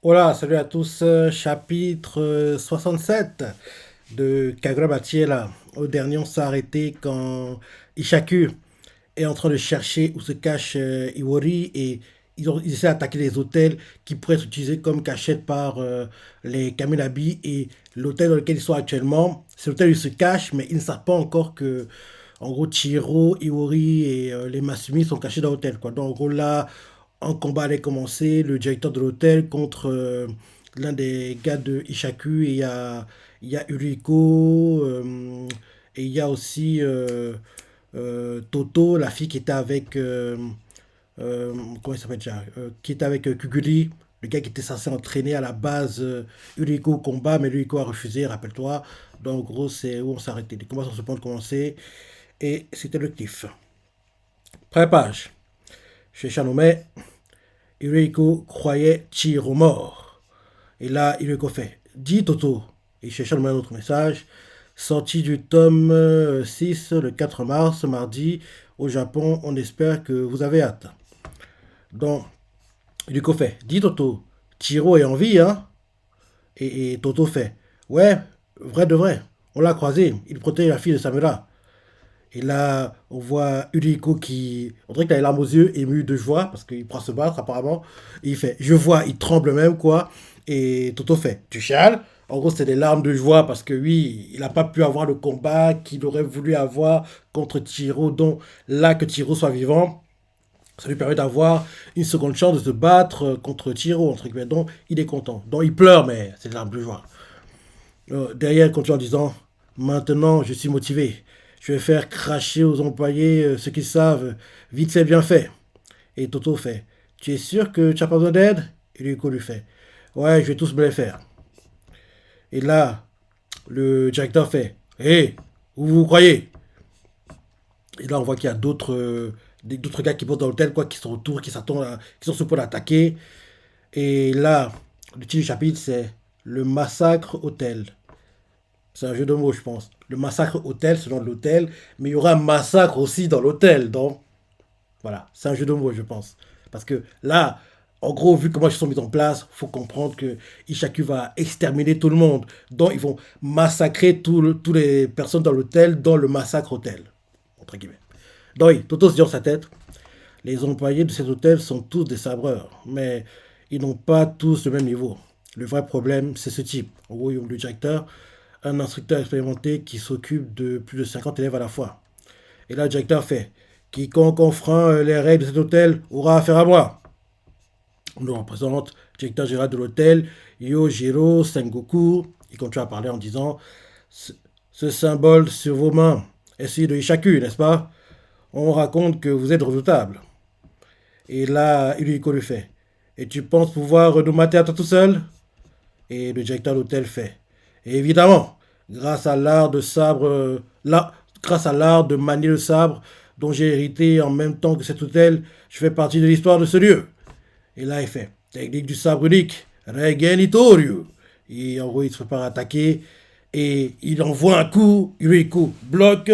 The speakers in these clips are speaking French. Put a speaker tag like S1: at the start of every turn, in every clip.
S1: Hola, salut à tous, chapitre 67 de Kagura là. Au dernier, on s'est arrêté quand Ishaku est en train de chercher où se cache Iwori et ils essaient d'attaquer les hôtels qui pourraient être utilisés comme cachette par les Kaminabi et l'hôtel dans lequel ils sont actuellement. C'est l'hôtel où ils se cachent, mais ils ne savent pas encore que, en gros, Chihiro, Iwori et les Masumi sont cachés dans l'hôtel, quoi. Donc, en gros, là, un combat allait commencer, le directeur de l'hôtel contre l'un des gars de Ishaku, et il y a Uriko, et il y a aussi Toto, la fille qui était avec, comment il s'appelle déjà, qui était avec Kuguri, le gars qui était censé entraîner à la base Uriko au combat, mais Uriko a refusé, rappelle-toi. Donc, en gros, c'est où on s'arrêtait. Les combats sont ce point de commencer, et c'était le cliff. Pré-page. Chez Chanomé, Uriko croyait Chihiro mort. Et là, Uriko fait dis Toto. Il cherchait le même autre message. Sorti du tome 6 le 4 mars, mardi, au Japon. On espère que vous avez hâte. Donc, Uriko fait dis Toto. Chihiro est en vie, hein. Et Toto fait ouais, vrai de vrai. On l'a croisé. Il protège la fille de Samura. Et là, on voit Uriko qui. On dirait qu'il a les larmes aux yeux, ému de joie, parce qu'il prend se battre apparemment. Et il fait je vois, il tremble même, quoi. Et Toto fait tu chiales. En gros, c'est des larmes de joie parce que oui, il n'a pas pu avoir le combat qu'il aurait voulu avoir contre Chiro. Donc là, que Chiro soit vivant, ça lui permet d'avoir une seconde chance de se battre contre Chiro, entre guillemets. Donc il est content. Donc il pleure, mais c'est des larmes de joie. Derrière, il continue en disant maintenant, je suis motivé. Je vais faire cracher aux employés ce qu'ils savent. Vite fait, bien fait. Et Toto fait tu es sûr que tu n'as pas besoin d'aide. Et Rico lui fait ouais, je vais tous me les faire. Et là, le directeur fait hé, hey, où vous croyez. Et là, on voit qu'il y a d'autres gars qui bossent dans l'hôtel, quoi, qui sont autour, qui s'attendent, qui sont sur le point d'attaquer. Et là, le titre du chapitre, c'est le massacre hôtel. C'est un jeu de mots, je pense. Le massacre hôtel, c'est dans l'hôtel, mais il y aura un massacre aussi dans l'hôtel. Donc, voilà, c'est un jeu de mots, je pense. Parce que là, en gros, vu comment ils sont mis en place, il faut comprendre que Ishaku va exterminer tout le monde. Donc, ils vont massacrer toutes les personnes dans l'hôtel, dans le massacre hôtel. Entre guillemets. Donc, oui, Toto se dit dans sa tête les employés de cet hôtel sont tous des sabreurs, mais ils n'ont pas tous le même niveau. Le vrai problème, c'est ce type. En gros, le directeur, un instructeur expérimenté qui s'occupe de plus de 50 élèves à la fois. Et là, le directeur fait quiconque enfreint les règles de cet hôtel aura affaire à moi. On nous représente le directeur général de l'hôtel, Yojiro Sengoku. Il continue à parler en disant ce symbole sur vos mains est celui de Ishaku, n'est-ce pas? On raconte que vous êtes redoutable. Et là, Uriko lui fait et tu penses pouvoir nous mater à toi tout seul? Et le directeur de l'hôtel fait et évidemment, grâce à l'art de sabre, grâce à l'art de manier le sabre dont j'ai hérité en même temps que cet hôtel, je fais partie de l'histoire de ce lieu. Et là, il fait technique du sabre unique, Regen Itoryu. Et en gros, il se prépare à attaquer. Et il envoie un coup, Uriko bloque,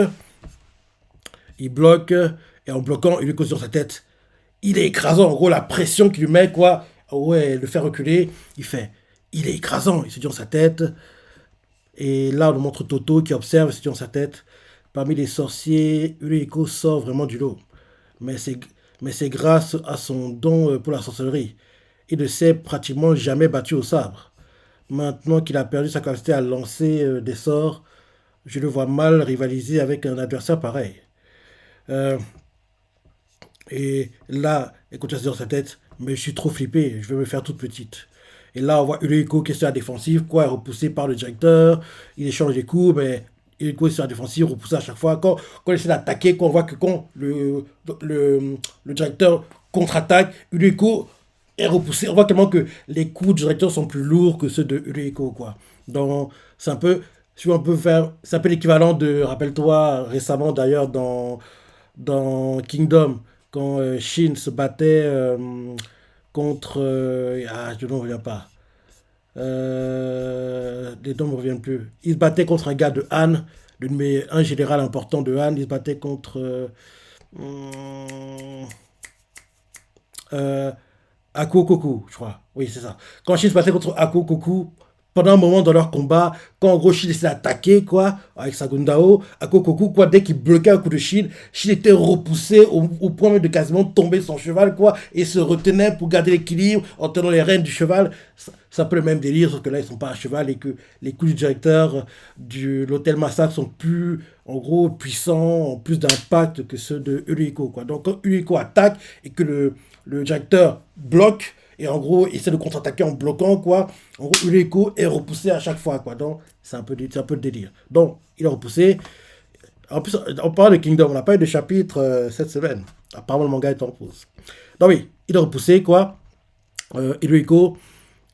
S1: il bloque, et en bloquant, Uriko sur sa tête. Il est écrasant, en gros, la pression qu'il lui met, quoi, ouais, le fait reculer, il fait, il est écrasant, il se dit dans sa tête. Et là, on nous montre Toto qui observe, il se dit dans sa tête. Parmi les sorciers, Uriko sort vraiment du lot. Mais c'est, mais c'est grâce à son don pour la sorcellerie. Il ne s'est pratiquement jamais battu au sabre. Maintenant qu'il a perdu sa capacité à lancer des sorts, je le vois mal rivaliser avec un adversaire pareil. Euh, et là, écoute, ça se dit dans sa tête, mais je suis trop flippé, je vais me faire toute petite. Et là, on voit Ulrico qui est sur la défensive, quoi, est repoussé par le directeur, il échange des coups, mais Ulrico est sur la défensive, repoussé à chaque fois. Quand il essaie d'attaquer, quand on voit que quand le directeur contre-attaque, Ulrico est repoussé. On voit tellement que les coups du directeur sont plus lourds que ceux de Ulrico, quoi. Donc, c'est un peu, si on peut faire, c'est un peu l'équivalent de, rappelle-toi, récemment d'ailleurs, dans Kingdom, quand Shin se battait contre. Je ne me reviens pas. Les noms ne me reviennent plus. Il se battait contre un gars de Han, un général important de Han. Il se battait contre. Hum, euh, Akokoku, je crois. Oui, c'est ça. Quand Shin se battait contre Akokoku, pendant un moment dans leur combat, quand en gros Shin essayait d'attaquer, quoi, avec sa Gundao, Akokoku, quoi, dès qu'il bloquait un coup de Shin, Shin était repoussé au point même de quasiment tomber de son cheval, quoi, et se retenait pour garder l'équilibre en tenant les rênes du cheval. C'est un peu le même délire, sauf que là, ils sont pas à cheval et que les coups du directeur de l'hôtel Massacre sont plus, en gros, puissants, ont plus d'impact que ceux de Uriko, quoi. Donc, quand Uriko attaque et que le directeur bloque et en gros essaie de contre-attaquer en bloquant quoi. En gros, Uleko est repoussé à chaque fois quoi. Donc c'est un peu de délire. Donc il est repoussé. En plus, on parle de Kingdom, on n'a pas eu de chapitre cette semaine. Apparemment le manga est en pause. Donc oui, il est repoussé quoi. Uleko.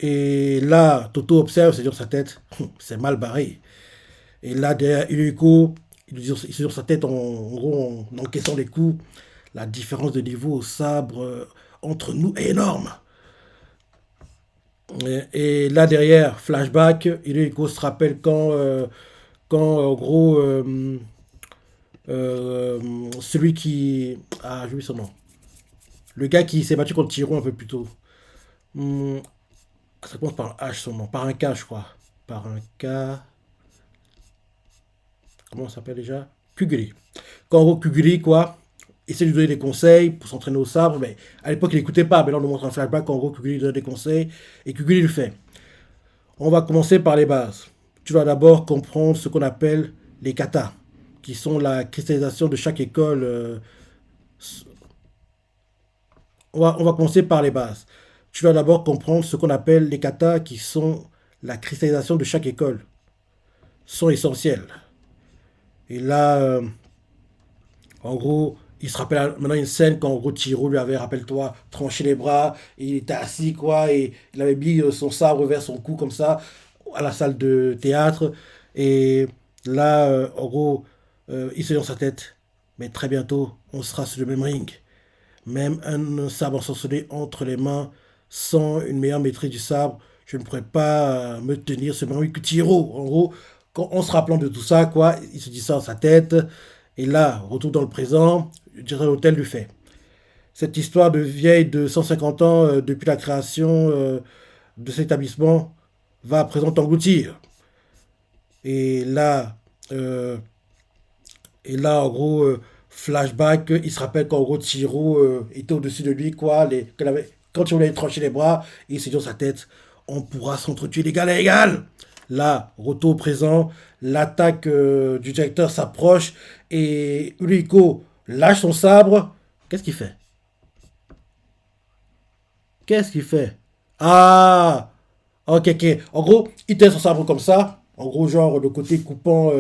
S1: Et là, Toto observe, c'est sur sa tête, c'est mal barré. Et là, derrière Uleko, il est sur sa tête en gros en encaissant les coups. La différence de niveau au sabre entre nous est énorme. Et là derrière, flashback, Hideko se rappelle quand en gros, celui qui... Ah, j'ai oublié son nom. Le gars qui s'est battu contre Tiro un peu plus tôt. Hum, Ça commence par un H son nom. Par un K, je crois. Par un K... Comment ça s'appelle déjà? Kuguri. Quand en gros, Kuguri, quoi, essaie de lui donner des conseils pour s'entraîner au sabre, mais à l'époque, il n'écoutait pas. Mais là, on nous montre un flashback, en gros, Kuguri lui donne des conseils, et Kuguri le fait. On va commencer par les bases. Tu vas d'abord comprendre ce qu'on appelle les katas, qui sont la cristallisation de chaque école. On va commencer par les bases. Tu vas d'abord comprendre ce qu'on appelle les katas, qui sont la cristallisation de chaque école. Sont essentiels. Et là, en gros, il se rappelle maintenant une scène quand en gros Chiro lui avait, rappelle-toi, tranché les bras, et il était assis quoi, et il avait mis son sabre vers son cou comme ça, à la salle de théâtre. Et là, en gros, il se dit dans sa tête, mais très bientôt, on sera sur le même ring. Même un sabre ensorcelé entre les mains, sans une meilleure maîtrise du sabre, je ne pourrais pas me tenir ce même ring que Chiro. En gros, en se rappelant de tout ça, quoi, il se dit ça dans sa tête. Et là, retour dans le présent, le directeur de l'hôtel lui fait. Cette histoire de vieille de 150 ans depuis la création de cet établissement va à présent t'engloutir. Et là, euh, en gros, flashback, il se rappelle qu'en gros, Chiro était au-dessus de lui, quoi. Quand il voulait trancher les bras, il s'est dit dans sa tête, on pourra s'entretuer d'égal à égal. Là, retour au présent, l'attaque du directeur s'approche et Uriko lâche son sabre. Qu'est-ce qu'il fait? Qu'est-ce qu'il fait? Ah! Ok, ok. En gros, il tient son sabre comme ça. En gros, genre, le côté coupant,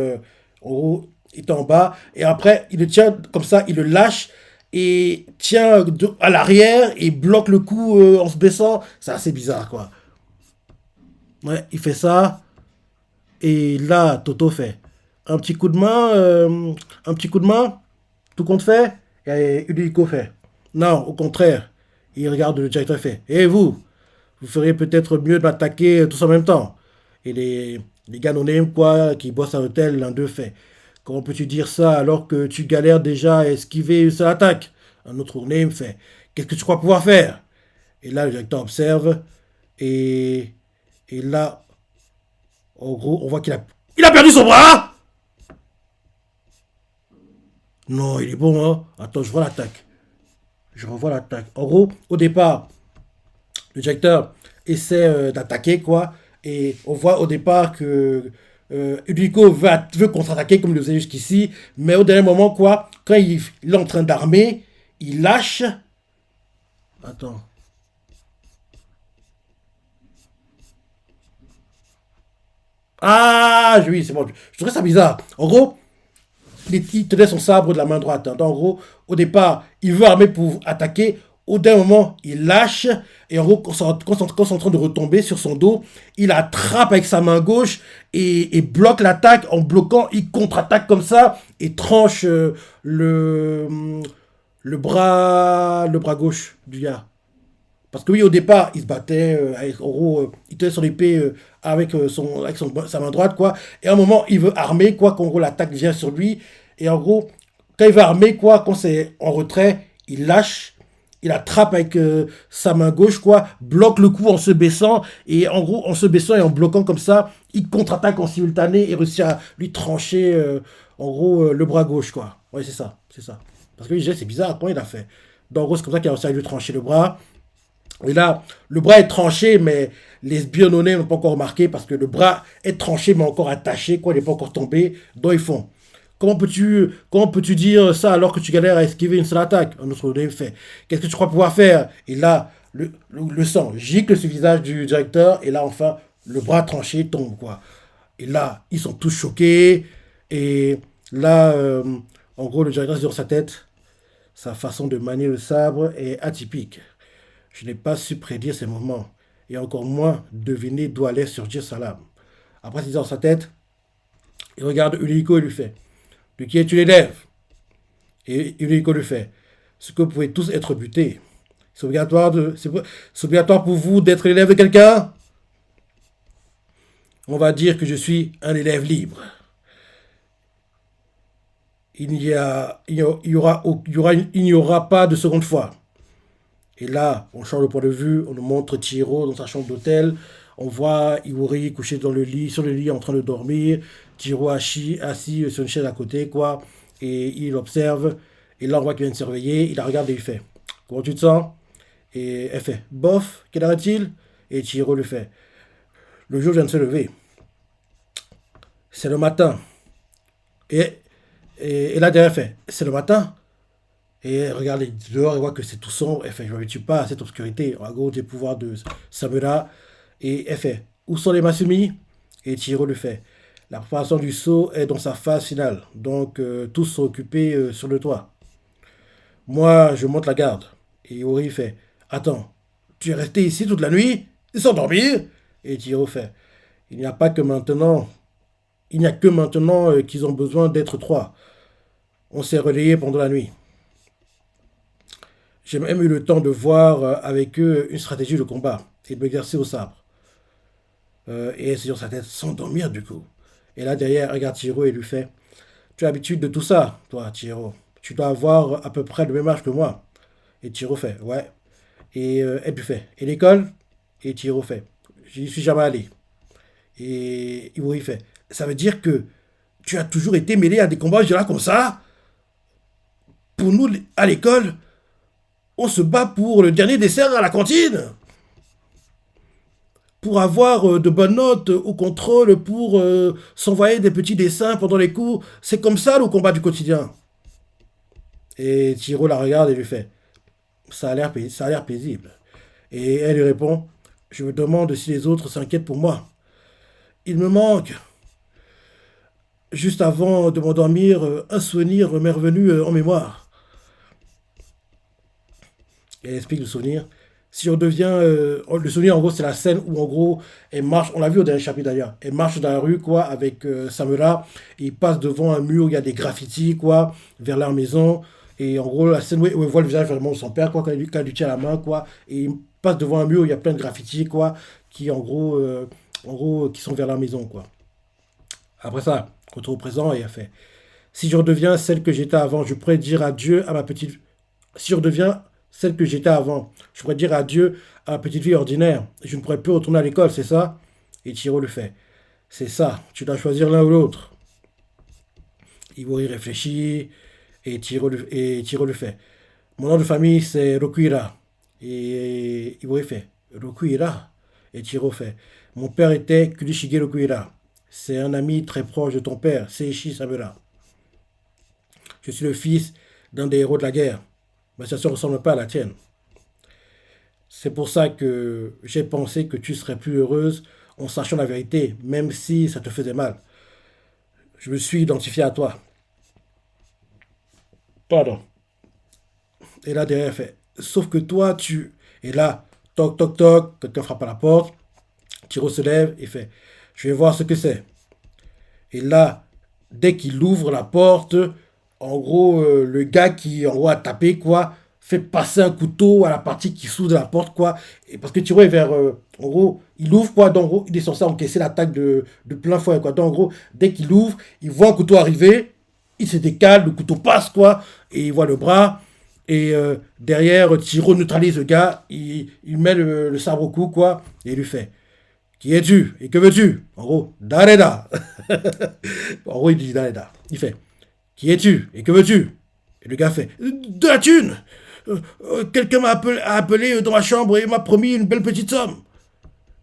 S1: en gros, il est en bas. Et après, il le tient comme ça, il le lâche et tient à l'arrière et bloque le coup en se baissant. C'est assez bizarre, quoi. Ouais, il fait ça. Et là, Toto fait un petit coup de main, un petit coup de main, tout compte fait. Et Uliko fait non, au contraire. Il regarde le directeur et fait et vous, vous feriez peut-être mieux de m'attaquer tous en même temps. Et les gars non quoi, qui bossent à l'hôtel, l'un d'eux fait comment peux-tu dire ça alors que tu galères déjà à esquiver une seule attaque? Un autre name fait qu'est-ce que tu crois pouvoir faire? Et là, le directeur observe et, et là, en gros, on voit il a perdu son bras. Non, il est bon, hein. Attends, je vois l'attaque. Je revois l'attaque. En gros, au départ, le directeur essaie d'attaquer, quoi. Et on voit au départ que Udiko veut contre-attaquer comme il le faisait jusqu'ici. Mais au dernier moment, quoi, quand il est en train d'armer, il lâche. Attends. Ah, oui, c'est bon. Je trouvais ça bizarre. En gros, il tenait son sabre de la main droite, hein. Donc, en gros, au départ, il veut armer pour attaquer. Au dernier moment, il lâche. Et en gros, quand c'est en train de retomber sur son dos, il attrape avec sa main gauche et bloque l'attaque. En bloquant, il contre-attaque comme ça et tranche le bras gauche du gars. Parce que oui, au départ, il se battait, en gros, il tenait son épée sa main droite, quoi. Et à un moment, il veut armer, quoi, qu'en gros, l'attaque vient sur lui. Et en gros, quand il veut armer, quoi, quand c'est en retrait, il lâche il attrape avec sa main gauche, quoi, bloque le coup en se baissant, et en gros, en se baissant et en bloquant comme ça, il contre-attaque en simultané et réussit à lui trancher, en gros, le bras gauche, quoi. Ouais, c'est ça, c'est ça. Parce que c'est bizarre, comment il a fait? Donc, en gros, c'est comme ça qu'il a réussi à lui trancher le bras. Et là, le bras est tranché, mais les Biennonnais n'ont pas encore remarqué parce que le bras est tranché, mais encore attaché, quoi, il n'est pas encore tombé. Donc ils font. Comment peux-tu dire ça alors que tu galères à esquiver une seule attaque? Un autre fait. Qu'est-ce que tu crois pouvoir faire? Et là, le sang gicle sur le visage du directeur, et là, enfin, le bras tranché tombe, quoi. Et là, ils sont tous choqués. Et là, en gros, le directeur se dit dans sa tête, sa façon de manier le sabre est atypique. Je n'ai pas su prédire ces mouvements, et encore moins deviner d'où allait surgir sa lame. Après, il dit dans sa tête, il regarde Uliko et lui fait, de qui es-tu l'élève? Et Uliko lui fait, ce que vous pouvez tous être butés. C'est obligatoire pour vous d'être l'élève de quelqu'un? On va dire que je suis un élève libre. Il n'y aura pas de seconde fois. Et là, on change de point de vue, on nous montre Chihiro dans sa chambre d'hôtel, on voit Iwori couché dans le lit, sur le lit en train de dormir, Chihiro assis sur une chaise à côté, quoi, et il observe, et là on voit qu'il vient de se réveiller, il la regarde et il fait, comment tu te sens? Et elle fait, bof, quelle heure est-il? Et Chihiro lui fait, le jour vient de se lever, c'est le matin. Et, et là derrière elle fait, c'est le matin? Et elle regarde dehors et voit que c'est tout sombre. Elle fait, je ne m'habitue pas à cette obscurité, à cause des pouvoirs de Samura. Et elle fait, où sont les Masumi? Et Chihiro lui fait, la préparation du saut est dans sa phase finale. Donc tous sont occupés sur le toit. Moi, je monte la garde. Et Ori fait, attends, tu es resté ici toute la nuit sans dormir? Et Chihiro fait, il n'y a pas que maintenant, il n'y a que maintenant qu'ils ont besoin d'être trois. On s'est relayé pendant la nuit. J'ai même eu le temps de voir avec eux une stratégie de combat et de m'exercer au sabre. Et elle se dit dans sa tête, sans dormir du coup. Et là derrière, elle regarde Chihiro et lui fait, tu as l'habitude de tout ça, toi, Chihiro. Tu dois avoir à peu près le même âge que moi. Et Chihiro fait, ouais. Et elle lui fait, et l'école? Et Chihiro fait, j'y suis jamais allé. Et Iwori fait, ça veut dire que tu as toujours été mêlé à des combats là comme ça? Pour nous, à l'école, on se bat pour le dernier dessert à la cantine, pour avoir de bonnes notes au contrôle, pour s'envoyer des petits dessins pendant les cours. C'est comme ça le combat du quotidien. Et Chihiro la regarde et lui fait, ça a l'air paisible. Et elle lui répond, je me demande si les autres s'inquiètent pour moi. Il me manque, juste avant de m'endormir, un souvenir m'est revenu en mémoire. Et elle explique le souvenir. Si on devient. Le souvenir, en gros, c'est la scène où, en gros, elle marche. On l'a vu au dernier chapitre d'ailleurs. Elle marche dans la rue, quoi, avec Samura. Et ils passent devant un mur où il y a des graffitis, quoi, vers leur maison. Et en gros, la scène où elle voit le visage vraiment de son père, quoi, quand elle lui tient la main, quoi. Et ils passent devant un mur où il y a plein de graffitis, quoi, qui, en gros, qui sont vers leur maison, quoi. Après ça, retour au présent, et elle fait. Si je redeviens celle que j'étais avant, je pourrais dire adieu à ma petite. Si je redeviens celle que j'étais avant, je pourrais dire adieu à ma petite vie ordinaire. Je ne pourrais plus retourner à l'école, c'est ça? Et Chiro le fait. C'est ça, tu dois choisir l'un ou l'autre. Iwori réfléchit et Chiro le fait. Mon nom de famille, c'est Rokuira. Et Iwori fait. Rokuira? Et Chiro fait. Mon père était Kurishige Rokuira. C'est un ami très proche de ton père, Seishi Samura. Je suis le fils d'un des héros de la guerre. Ma situation ne ressemble pas à la tienne. C'est pour ça que j'ai pensé que tu serais plus heureuse en sachant la vérité, même si ça te faisait mal. Je me suis identifié à toi. Pardon. Et là, derrière, elle fait. Sauf que toi, tu. Et là, toc, toc, toc, quelqu'un frappe à la porte. Tiro se lève et fait. Je vais voir ce que c'est. Et là, dès qu'il ouvre la porte, en gros, le gars qui en gros a tapé, quoi, fait passer un couteau à la partie qui s'ouvre de la porte, quoi. Et parce que Tiro est vers. En gros, il ouvre, quoi. Donc, en gros, il est censé encaisser l'attaque de plein fouet, quoi. Donc, en gros, dès qu'il ouvre, il voit un couteau arriver, il se décale, le couteau passe, quoi. Et il voit le bras. Et derrière, Tiro neutralise le gars, il met le sabre au cou, quoi, et il lui fait qui es-tu et que veux-tu? En gros, Dareda. En gros, il dit Dareda. Il fait qui es-tu et que veux-tu? Et le gars fait de la thune. Quelqu'un a appelé dans ma chambre et m'a promis une belle petite somme.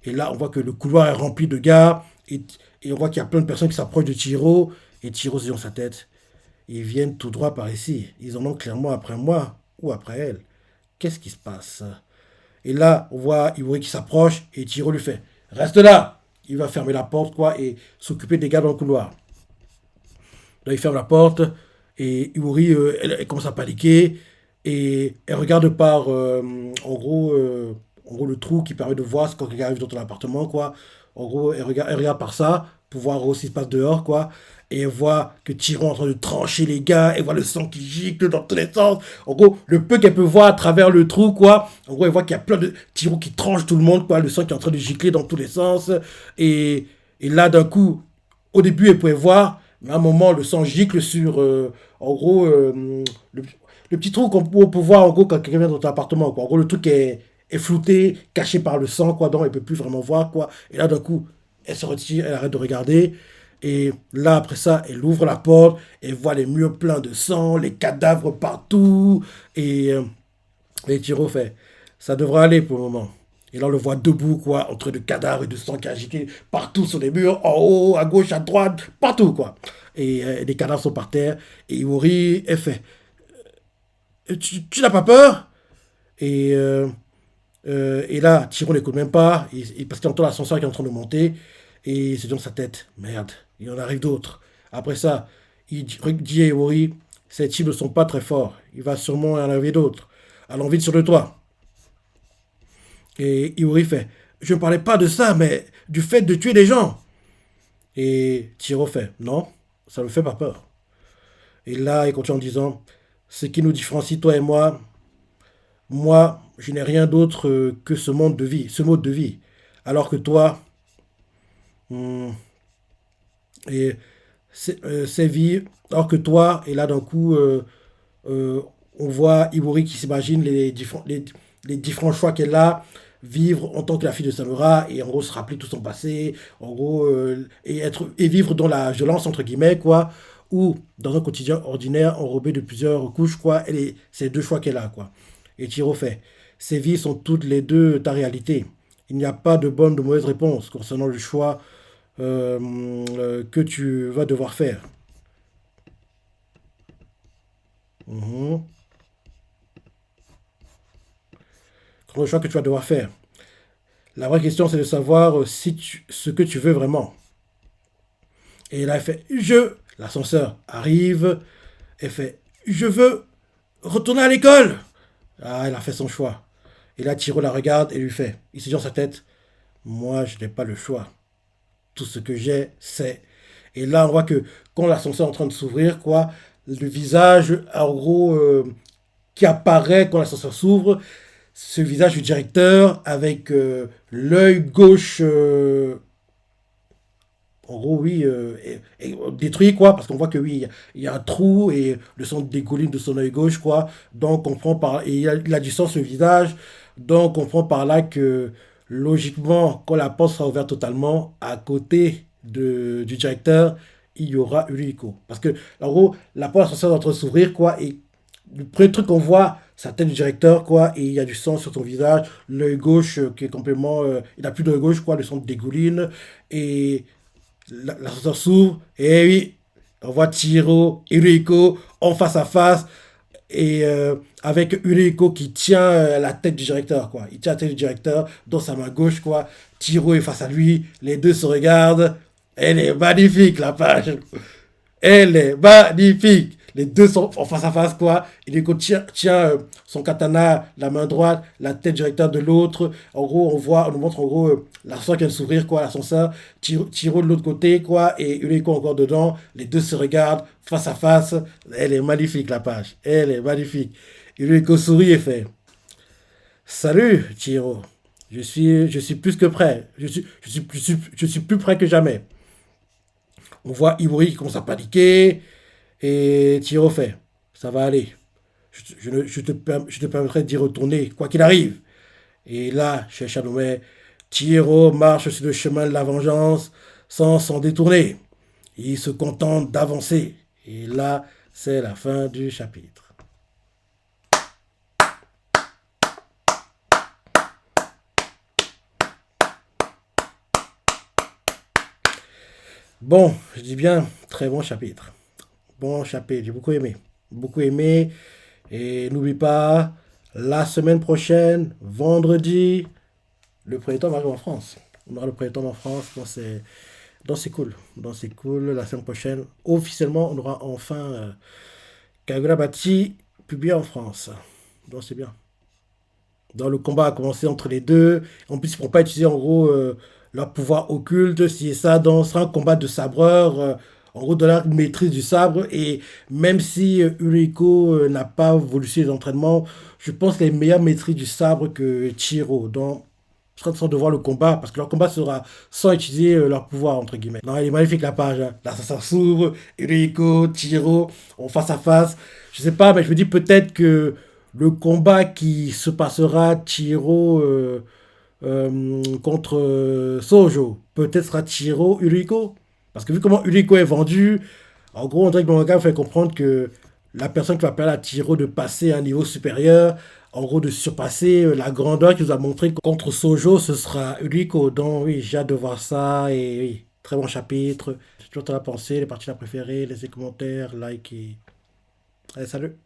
S1: Et là, on voit que le couloir est rempli de gars. Et on voit qu'il y a plein de personnes qui s'approchent de Tiro. Et Tiro se dit dans sa tête ils viennent tout droit par ici. Ils en ont clairement après moi ou après elle. Qu'est-ce qui se passe? Et là, on voit Iwori qui s'approche et Tiro lui fait reste là. Il va fermer la porte, quoi, et s'occuper des gars dans le couloir. Là, il ferme la porte et Iwori, elle commence à paniquer et elle regarde par, en gros, le trou qui permet de voir quand quelqu'un arrive dans ton appartement, quoi. En gros, elle regarde par ça pour voir ce qui se passe dehors, quoi. Et elle voit que Tiro est en train de trancher les gars, elle voit le sang qui gicle dans tous les sens. En gros, le peu qu'elle peut voir à travers le trou, quoi. En gros, elle voit qu'il y a plein de Tiro qui tranche tout le monde, quoi. Le sang qui est en train de gicler dans tous les sens. Et, et là, d'un coup, au début, elle pouvait voir, mais à un moment, le sang gicle sur, en gros, le petit trou qu'on peut voir, en gros, quand quelqu'un vient dans ton appartement, quoi. En gros, le truc est flouté, caché par le sang, quoi. Donc, elle peut plus vraiment voir, quoi. Et là, d'un coup, elle se retire, elle arrête de regarder. Et là, après ça, elle ouvre la porte, elle voit les murs pleins de sang, les cadavres partout. Et Tiro fait, ça devrait aller pour le moment. Et là, on le voit debout, quoi, entre de cadavres et de sang qui est agité partout sur les murs, en haut, à gauche, à droite, partout, quoi. Et les cadavres sont par terre. Et Iwori, elle fait, tu n'as pas peur? Et, et là, Tiro n'écoute même pas, parce qu'il entend l'ascenseur qui est en train de monter. Et il se dit dans sa tête, merde, il en arrive d'autres. Après ça, il dit à Iwori, ces types ne sont pas très forts. Il va sûrement en arriver d'autres. Allons vite sur le toit. Et Iwori fait, je ne parlais pas de ça, mais du fait de tuer des gens. Et Tiro fait, non, ça ne me fait pas peur. Et là, il continue en disant, ce qui nous différencie, toi et moi, je n'ai rien d'autre que ce monde de vie, ce mode de vie. Alors que toi, hmm, et c'est vie. Alors que toi, et là d'un coup, euh, on voit Iwori qui s'imagine les différents choix qu'elle a, vivre en tant que la fille de Samura, et en gros se rappeler tout son passé, en gros, et vivre dans la violence, entre guillemets, quoi, ou dans un quotidien ordinaire, enrobé de plusieurs couches, quoi, c'est deux choix qu'elle a, quoi. Et Chiro fait, ces vies sont toutes les deux ta réalité. Il n'y a pas de bonne ou de mauvaise réponse concernant le choix que tu vas devoir faire. Mhm. Le choix que tu vas devoir faire. La vraie question, c'est de savoir ce que tu veux vraiment. Et là, elle fait je. L'ascenseur arrive. Elle fait je veux retourner à l'école. Ah, elle a fait son choix. Et là, Tiro la regarde et lui fait il se dit dans sa tête moi, je n'ai pas le choix. Tout ce que j'ai, c'est. Et là, on voit que quand l'ascenseur est en train de s'ouvrir, quoi, le visage, en gros, qui apparaît quand l'ascenseur s'ouvre, ce visage du directeur avec l'œil gauche, en gros, oui, détruit, quoi, parce qu'on voit que oui, il y a un trou et le sang dégouline de son œil gauche, quoi. Donc, on comprend par. Et il a du sang sur le visage, donc on comprend par là que, logiquement, quand la porte sera ouverte totalement, à côté du directeur, il y aura Uriko. Parce que, en gros, la porte est censée en train de s'ouvrir, quoi, et le premier truc qu'on voit, c'est la tête du directeur, quoi, et il y a du sang sur son visage, l'œil gauche qui est complètement. Il n'a plus d'œil gauche, quoi, le sang dégouline, et l'ascenseur s'ouvre, et oui, on voit Chihiro et Uriko en face à face, et avec Uriko qui tient la tête du directeur, quoi. Il tient la tête du directeur dans sa main gauche, quoi. Chihiro est face à lui, les deux se regardent. Elle est magnifique, la page. Elle est magnifique. Les deux sont en face à face, quoi. Uriko tient son katana, la main droite, la tête du directeur de l'autre. En gros, on nous montre en gros l'ascenseur qui vient de s'ouvrir, quoi, l'ascenseur. Chiro de l'autre côté, quoi, et Uriko encore dedans. Les deux se regardent face à face. Elle est magnifique, la page. Elle est magnifique. Uriko sourit et fait salut, Chiro. Je suis plus que prêt. Je suis plus prêt que jamais. On voit Iwori qui commence à paniquer. Et Chiro fait ça va aller. je te permettrai d'y retourner, quoi qu'il arrive. Et là, cher Chanomet, Chihiro marche sur le chemin de la vengeance sans s'en détourner. Il se contente d'avancer. Et là, c'est la fin du chapitre. Bon, je dis bien, très bon chapitre. Bon chapitre, j'ai beaucoup aimé. Beaucoup aimé. Et n'oublie pas, la semaine prochaine, vendredi, le premier tome arrive en France. On aura le premier tome en France, donc c'est cool. Donc c'est cool. La semaine prochaine, officiellement, on aura enfin Kagura Bati publié en France. Donc c'est bien. Donc le combat a commencé entre les deux. En plus, ils ne pourront pas utiliser en gros leur pouvoir occulte. Si ça, donc, ce sera un combat de sabreurs. En gros, de la maîtrise du sabre. Et même si Uriko n'a pas voulu suivre les entraînements, je pense qu'il a une meilleure maîtrise du sabre que Chiro. Donc, je serais en train de voir le combat parce que leur combat sera sans utiliser leur pouvoir, entre guillemets. Non, elle est magnifique la page. Hein. Là, ça s'ouvre. Uriko, Chiro, en face à face. Je sais pas, mais je me dis peut-être que le combat qui se passera Chiro contre Sojo, peut-être sera Chiro Uriko. Parce que vu comment Uriko est vendu, en gros, on dirait que le manga fait comprendre que la personne qui va permettre à Chiro de passer à un niveau supérieur, en gros de surpasser la grandeur qu'il nous a montré contre Sojo, ce sera Uriko. Donc oui, j'ai hâte de voir ça et oui, très bon chapitre. J'ai toujours à penser, les parties préférées, laissez commentaires, like et... Allez, salut.